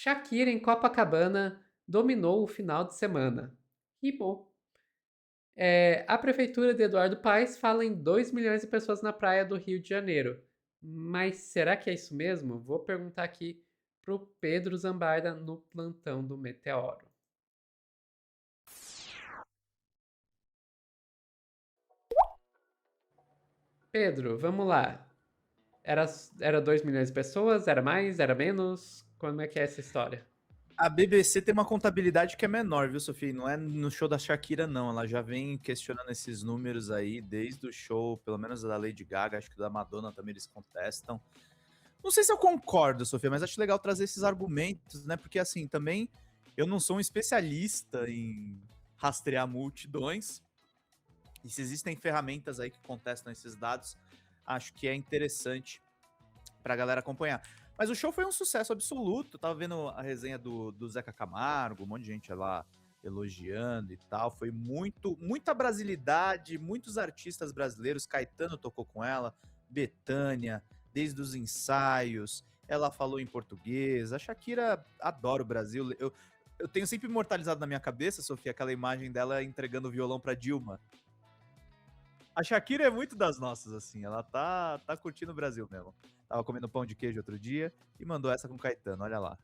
Shakira em Copacabana dominou o final de semana. Rimou. A prefeitura de Eduardo Paes fala em 2 milhões de pessoas na praia do Rio de Janeiro. Mas será que é isso mesmo? Vou perguntar aqui pro Pedro Zambarda no plantão do Meteoro. Pedro, vamos lá. Era, era 2 milhões de pessoas? Era mais? Era menos? Como é que é essa história? A BBC tem uma contabilidade que é menor, viu, Sofia? Não é no show da Shakira, não. Ela já vem questionando esses números aí desde o show, pelo menos da Lady Gaga, acho que da Madonna também eles contestam. Não sei se eu concordo, Sofia, mas acho legal trazer esses argumentos, né? Porque assim, também eu não sou um especialista em rastrear multidões. E se existem ferramentas aí que contestam esses dados, acho que é interessante pra galera acompanhar. Mas o show foi um sucesso absoluto. Tava vendo a resenha do Zeca Camargo, um monte de gente lá elogiando e tal. Foi muita brasilidade, muitos artistas brasileiros. Caetano tocou com ela, Bethânia, desde os ensaios. Ela falou em português. A Shakira adora o Brasil. Eu tenho sempre imortalizado na minha cabeça, Sofia, aquela imagem dela entregando o violão pra Dilma. A Shakira é muito das nossas, assim. Ela tá curtindo o Brasil mesmo. Tava comendo pão de queijo outro dia e mandou essa com o Caetano, olha lá.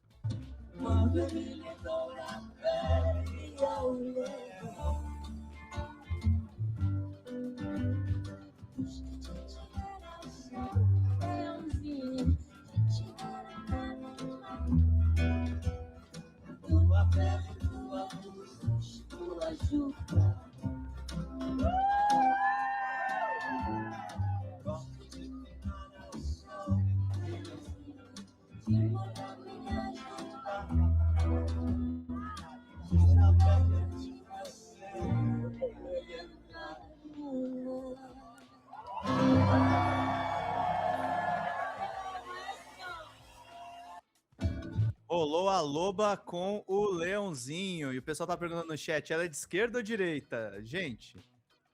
Rolou a loba com o leãozinho. E o pessoal tá perguntando no chat, ela é de esquerda ou direita? Gente,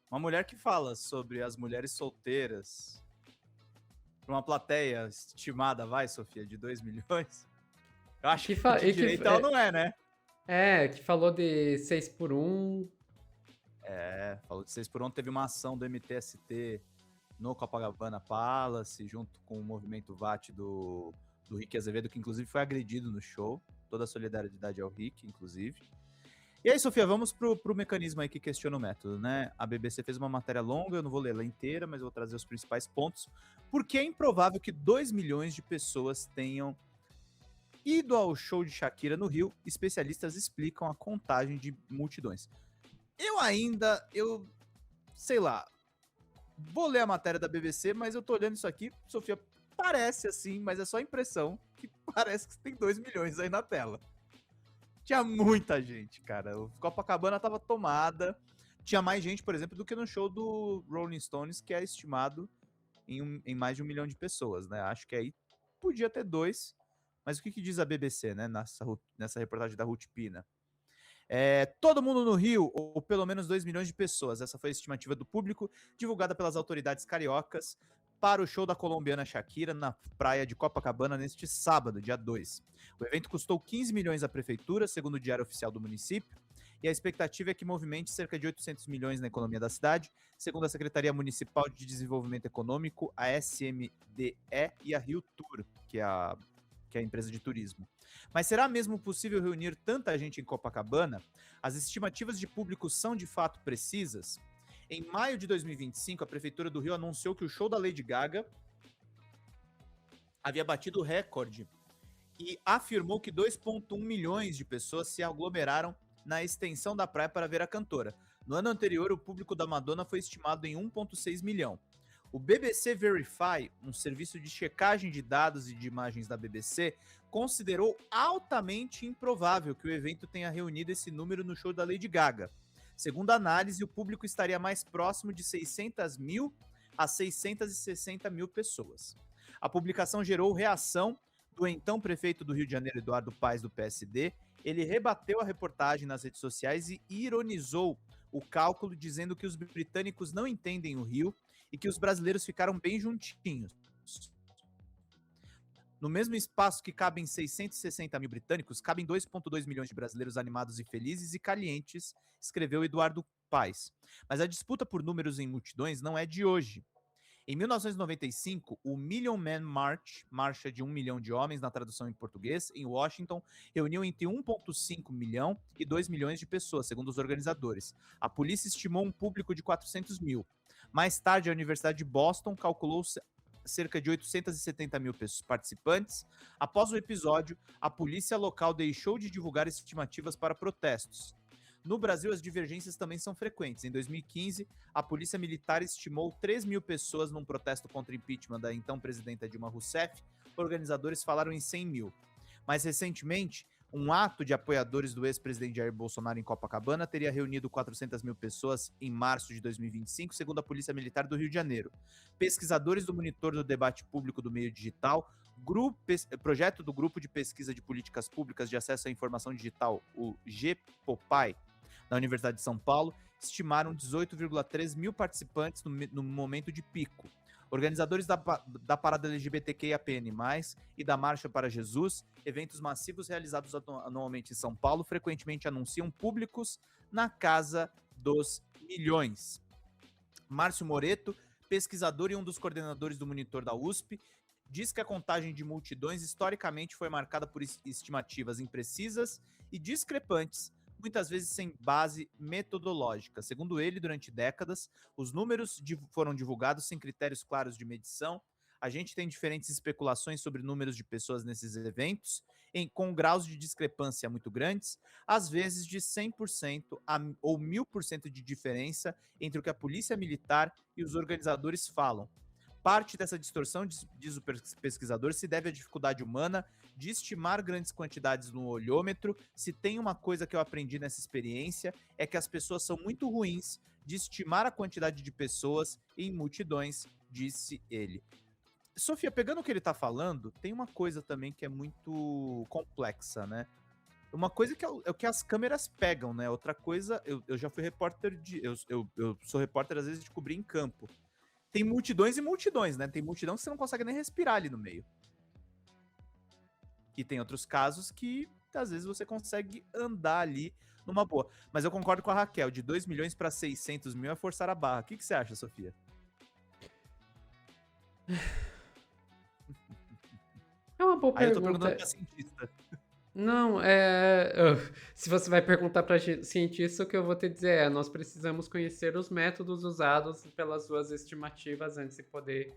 uma mulher que fala sobre as mulheres solteiras pra uma plateia estimada, vai, Sofia, de 2 milhões? Eu E acho que, que fa- de e que, direita ela não é, né? que falou de 6 por um. É, falou de 6 por 1, teve uma ação do MTST no Copacabana Palace, junto com o movimento VAT do Rick Azevedo, que inclusive foi agredido no show. Toda a solidariedade ao Rick, inclusive. E aí, Sofia, vamos pro mecanismo aí que questiona o método, né? A BBC fez uma matéria longa, eu não vou ler ela inteira, mas eu vou trazer os principais pontos. Porque é improvável que 2 milhões de pessoas tenham ido ao show de Shakira no Rio. Especialistas explicam a contagem de multidões. Eu sei lá, vou ler a matéria da BBC, mas eu tô olhando isso aqui, Sofia, parece assim, mas é só impressão, que parece que tem 2 milhões aí na tela. Tinha muita gente, cara. O Copacabana tava tomada. Tinha mais gente, por exemplo, do que no show do Rolling Stones, que é estimado em mais de 1 milhão de pessoas, né? Acho que aí podia ter dois. Mas o que diz a BBC, né? Nessa reportagem da Ruth Pina? Todo mundo no Rio, ou pelo menos 2 milhões de pessoas. Essa foi a estimativa do público, divulgada pelas autoridades cariocas para o show da colombiana Shakira na praia de Copacabana neste sábado, dia 2. O evento custou 15 milhões à prefeitura, segundo o Diário Oficial do município, e a expectativa é que movimente cerca de 800 milhões na economia da cidade, segundo a Secretaria Municipal de Desenvolvimento Econômico, a SMDE e a Rio Tour, que é a empresa de turismo. Mas será mesmo possível reunir tanta gente em Copacabana? As estimativas de público são de fato precisas? Em maio de 2025, a Prefeitura do Rio anunciou que o show da Lady Gaga havia batido o recorde e afirmou que 2,1 milhões de pessoas se aglomeraram na extensão da praia para ver a cantora. No ano anterior, o público da Madonna foi estimado em 1,6 milhão. O BBC Verify, um serviço de checagem de dados e de imagens da BBC, considerou altamente improvável que o evento tenha reunido esse número no show da Lady Gaga. Segundo a análise, o público estaria mais próximo de 600 mil a 660 mil pessoas. A publicação gerou reação do então prefeito do Rio de Janeiro, Eduardo Paes, do PSD. Ele rebateu a reportagem nas redes sociais e ironizou o cálculo, dizendo que os britânicos não entendem o Rio e que os brasileiros ficaram bem juntinhos. No mesmo espaço que cabem 660 mil britânicos, cabem 2,2 milhões de brasileiros animados e felizes e calientes, escreveu Eduardo Paes. Mas a disputa por números em multidões não é de hoje. Em 1995, o Million Man March, marcha de 1 milhão de homens na tradução em português, em Washington, reuniu entre 1,5 milhão e 2 milhões de pessoas, segundo os organizadores. A polícia estimou um público de 400 mil. Mais tarde, a Universidade de Boston calculou cerca de 870 mil participantes. Após o episódio, a polícia local deixou de divulgar estimativas para protestos. No Brasil, as divergências também são frequentes. Em 2015, a Polícia Militar estimou 3 mil pessoas num protesto contra o impeachment da então presidenta Dilma Rousseff. Organizadores falaram em 100 mil. Mais recentemente, um ato de apoiadores do ex-presidente Jair Bolsonaro em Copacabana teria reunido 400 mil pessoas em março de 2025, segundo a Polícia Militar do Rio de Janeiro. Pesquisadores do Monitor do Debate Público do Meio Digital, projeto do Grupo de Pesquisa de Políticas Públicas de Acesso à Informação Digital, o GPOPAI, da Universidade de São Paulo, estimaram 18,3 mil participantes no momento de pico. Organizadores da parada LGBTQIAPN+, e da Marcha para Jesus, eventos massivos realizados anualmente em São Paulo, frequentemente anunciam públicos na casa dos milhões. Márcio Moreto, pesquisador e um dos coordenadores do Monitor da USP, diz que a contagem de multidões historicamente foi marcada por estimativas imprecisas e discrepantes, muitas vezes sem base metodológica. Segundo ele, durante décadas, os números foram divulgados sem critérios claros de medição. A gente tem diferentes especulações sobre números de pessoas nesses eventos, com graus de discrepância muito grandes, às vezes de 100% ou 1000% de diferença entre o que a polícia militar e os organizadores falam. Parte dessa distorção, diz o pesquisador, se deve à dificuldade humana de estimar grandes quantidades no olhômetro. Se tem uma coisa que eu aprendi nessa experiência, é que as pessoas são muito ruins de estimar a quantidade de pessoas em multidões, disse ele. Sofia, pegando o que ele tá falando, tem uma coisa também que é muito complexa, né? Uma coisa que é o que as câmeras pegam, né? Outra coisa, eu já fui repórter eu sou repórter às vezes de cobrir em campo. Tem multidões e multidões, né? Tem multidão que você não consegue nem respirar ali no meio. E tem outros casos que, às vezes, você consegue andar ali numa boa. Mas eu concordo com a Raquel, de 2 milhões para 600 mil é forçar a barra. O que você acha, Sofia? É uma boa Aí eu tô pergunta. perguntando pra cientista. Não, se você vai perguntar para cientista, o que eu vou te dizer é: nós precisamos conhecer os métodos usados pelas suas estimativas antes de poder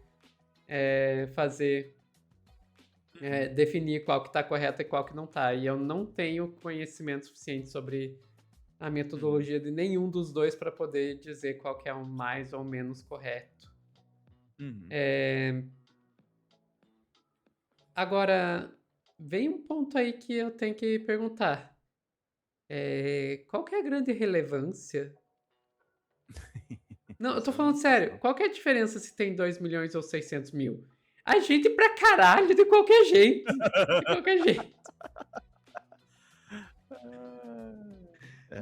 fazer, definir qual que está correto e qual que não está. E eu não tenho conhecimento suficiente sobre a metodologia de nenhum dos dois para poder dizer qual que é o mais ou menos correto. Agora, vem um ponto aí que eu tenho que perguntar. Qual que é a grande relevância? Não, eu tô falando sério. Qual que é a diferença se tem 2 milhões ou 600 mil? A gente pra caralho de qualquer jeito. De qualquer jeito.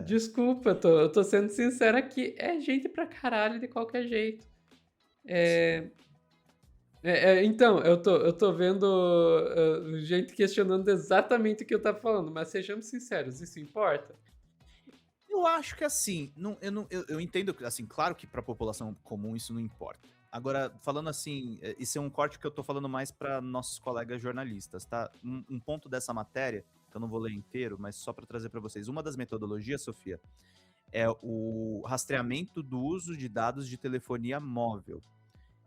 Desculpa, eu tô sendo sincero aqui. É gente pra caralho de qualquer jeito. Então, eu tô vendo gente questionando exatamente o que eu tava falando, mas sejamos sinceros, isso importa? Eu acho que assim, eu entendo que, assim, claro que pra população comum isso não importa. Agora, falando assim, isso é um corte que eu tô falando mais para nossos colegas jornalistas, tá? Um ponto dessa matéria, que eu não vou ler inteiro, mas só para trazer para vocês. Uma das metodologias, Sofia, é o rastreamento do uso de dados de telefonia móvel.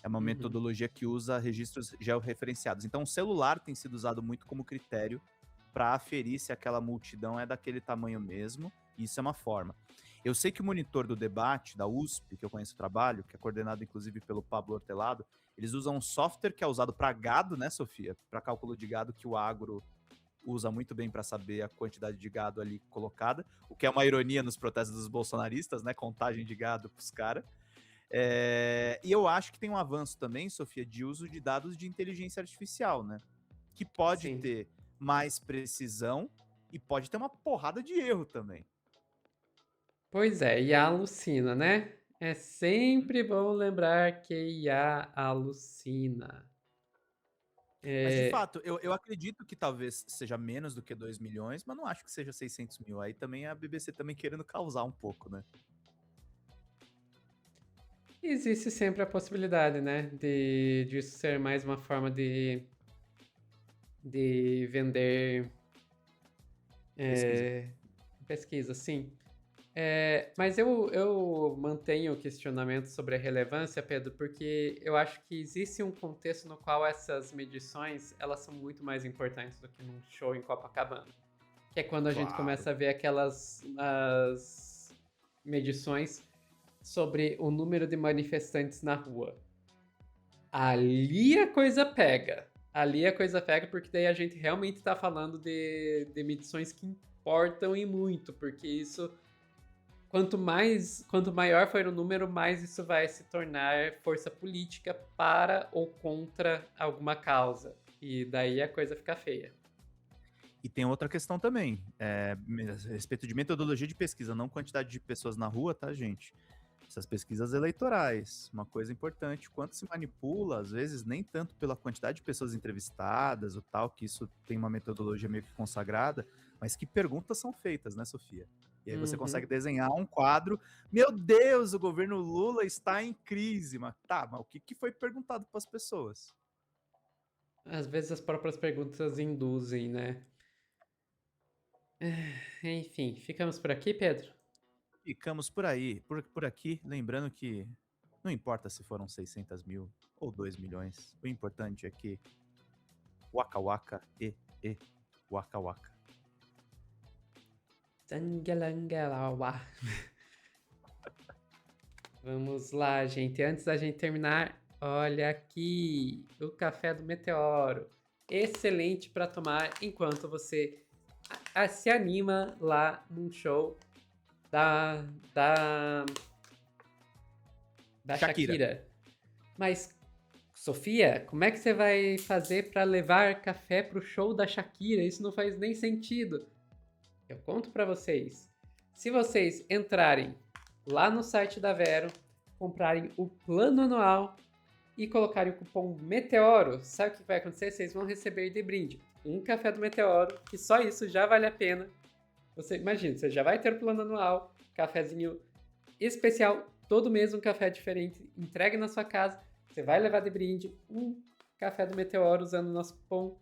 É uma metodologia que usa registros georreferenciados. Então, o celular tem sido usado muito como critério para aferir se aquela multidão é daquele tamanho mesmo. Isso é uma forma. Eu sei que o monitor do debate da USP, que eu conheço o trabalho, que é coordenado inclusive pelo Pablo Hortelado, eles usam um software que é usado para gado, né, Sofia? Para cálculo de gado, que o agro usa muito bem para saber a quantidade de gado ali colocada, o que é uma ironia nos protestos dos bolsonaristas, né? Contagem de gado pros caras. E eu acho que tem um avanço também, Sofia, de uso de dados de inteligência artificial, né? Que pode ter mais precisão e pode ter uma porrada de erro também. Pois é, IA alucina, né? É sempre bom lembrar que IA alucina. Mas de fato, eu acredito que talvez seja menos do que 2 milhões, mas não acho que seja 600 mil. Aí também é a BBC também querendo causar um pouco, né? Existe sempre a possibilidade, né, de isso ser mais uma forma de vender Pesquisa. pesquisa, sim. Mas eu mantenho o questionamento sobre a relevância, Pedro, porque eu acho que existe um contexto no qual essas medições elas são muito mais importantes do que num show em Copacabana. Que é quando a gente Claro. começa a ver aquelas as medições sobre o número de manifestantes na rua. Ali a coisa pega. Ali a coisa pega porque daí a gente realmente está falando de medições que importam e muito, porque isso quanto maior for o número, mais isso vai se tornar força política para ou contra alguma causa. E daí a coisa fica feia. E tem outra questão também, a respeito de metodologia de pesquisa, não quantidade de pessoas na rua, tá, gente? Essas pesquisas eleitorais, uma coisa importante, quanto se manipula, às vezes, nem tanto pela quantidade de pessoas entrevistadas, o tal, que isso tem uma metodologia meio que consagrada, mas que perguntas são feitas, né, Sofia? E aí você Uhum. consegue desenhar um quadro. Meu Deus, o governo Lula está em crise. Mas tá, mas o que foi perguntado para as pessoas? Às vezes as próprias perguntas induzem, né? Enfim, ficamos por aqui, Pedro? Ficamos por aí, por aqui, lembrando que não importa se foram 600 mil ou 2 milhões, o importante é que Waka Waka e Waka Waka. Zangalangalawa. Vamos lá, gente. Antes da gente terminar, olha aqui o café do Meteoro. Excelente para tomar enquanto você se anima lá num show da, da, da Shakira. Shakira. Mas, Sofia, como é que você vai fazer para levar café pro show da Shakira? Isso não faz nem sentido. Eu conto para vocês. Se vocês entrarem lá no site da Vero, comprarem o plano anual e colocarem o cupom Meteoro, sabe o que vai acontecer? Vocês vão receber de brinde um café do Meteoro, que só isso já vale a pena. Você imagina, você já vai ter o plano anual, cafezinho especial, todo mês um café diferente, entregue na sua casa. Você vai levar de brinde um café do Meteoro usando o nosso cupom.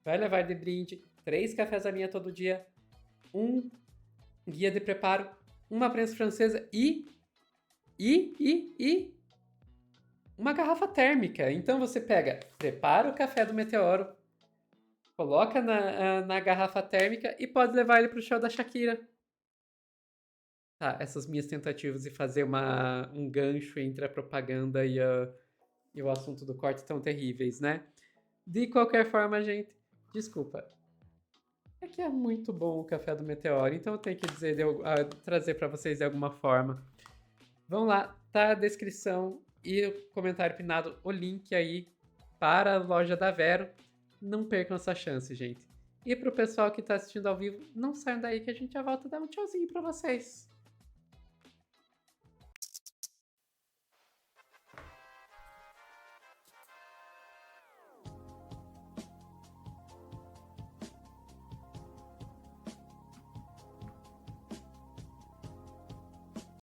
Vai levar de brinde 3 cafés da linha todo dia, um guia de preparo, uma prensa francesa e uma garrafa térmica. Então você pega, prepara o café do Meteoro, coloca na garrafa térmica e pode levar ele pro show da Shakira. Tá, essas minhas tentativas de fazer um gancho entre a propaganda e o assunto do corte estão terríveis, né? De qualquer forma, gente, desculpa. É que é muito bom o café do Meteoro, então eu tenho que dizer, trazer para vocês de alguma forma. Vão lá, tá a descrição e o comentário pinado, o link aí para a loja da Vero. Não percam essa chance, gente. E pro pessoal que tá assistindo ao vivo, não saiam daí que a gente já volta a dar um tchauzinho para vocês.